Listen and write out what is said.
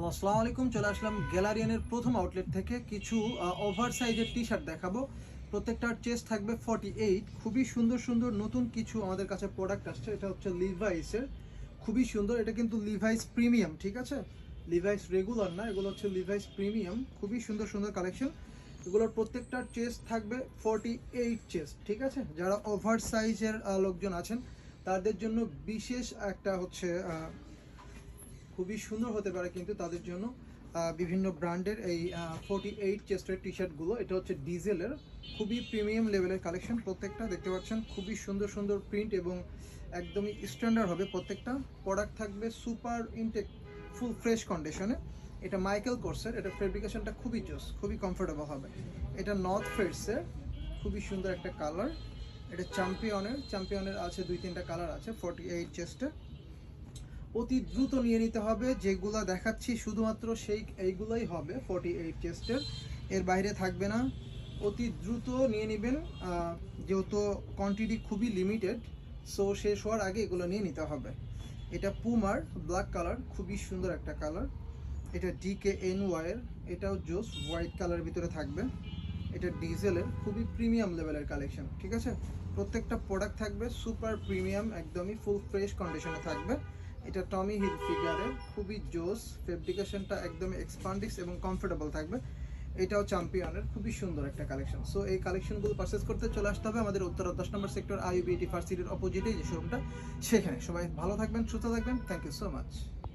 Hello, আসসালামু আলাইকুম। চলে আসলাম গ্যালারিয়ানের প্রথম আউটলেট থেকে। কিছু ওভার সাইজের টি শার্ট দেখাবো। প্রত্যেকটার চেস্ট থাকবে 48। খুবই সুন্দর সুন্দর নতুন কিছু আমাদের কাছে প্রোডাক্ট আসছে। এটা হচ্ছে লিভাইসের, খুবই সুন্দর। এটা কিন্তু লিভাইস প্রিমিয়াম, ঠিক আছে, লিভাইস রেগুলার না, এগুলো হচ্ছে লিভাইস প্রিমিয়াম। খুবই সুন্দর সুন্দর কালেকশন। এগুলোর প্রত্যেকটার চেস্ট থাকবে 48 চেস্ট, ঠিক আছে। যারা ওভার সাইজের লোকজন আছেন তাদের জন্য বিশেষ একটা হচ্ছে খুবই সুন্দর হতে পারে কিন্তু তাদের জন্য বিভিন্ন ব্র্যান্ডের এই 48 চেস্টের টি শার্টগুলো। এটা হচ্ছে ডিজেলের, খুবই প্রিমিয়াম লেভেলের কালেকশন। প্রত্যেকটা দেখতে পাচ্ছেন খুবই সুন্দর সুন্দর প্রিন্ট এবং একদমই স্ট্যান্ডার্ড হবে। প্রত্যেকটা প্রোডাক্ট থাকবে সুপার ইনটেক, ফুল ফ্রেশ কন্ডিশনে। এটা মাইকেল কোর্সের, এটা ফেব্রিকেশনটা খুবই জোস, খুবই কমফোর্টেবল হবে। এটা নর্থ ফেসের, খুবই সুন্দর একটা কালার। এটা চ্যাম্পিয়নের আছে 2-3টা কালার আছে 48 চেস্টে। অতি দ্রুত নিয়ে নিতে হবে, যেগুলো দেখাচ্ছি শুধুমাত্র এইগুলোই হবে 48 চেস্টের, এর বাইরে থাকবে না। অতি দ্রুত নিয়ে নেবেন, যেহেতু কোয়ান্টিটি খুবই লিমিটেড, সো শেষ হওয়ার আগে এগুলো নিয়ে নিতে হবে। এটা পুমার ব্ল্যাক কালার, খুবই সুন্দর একটা কালার। এটা DKNY-এর, এটাও জোস, হোয়াইট কালারের ভিতরে থাকবে। এটা ডিজেলের, খুবই প্রিমিয়াম লেভেলের কালেকশন, ঠিক আছে। প্রত্যেকটা প্রোডাক্ট থাকবে সুপার প্রিমিয়াম, একদমই ফুল ফ্রেশ কন্ডিশনে থাকবে। এটা টমি হিল ফিগারের, খুবই জোস, ফেব্রিকেশনটা একদমই এক্সপান্ডিক্স এবং কমফোর্টেবল থাকবে। এটাও চ্যাম্পিয়নের, খুবই সুন্দর একটা কালেকশন। সো এই কালেকশনগুলো পারচেস করতে চলে আসতে হবে আমাদের উত্তরা 10 নম্বর সেক্টর IUB ফার্সিটির অপোজিটে যে শোরুমটা, সেখানে। সবাই ভালো থাকবেন, সুস্থ থাকবেন। Thank you so much.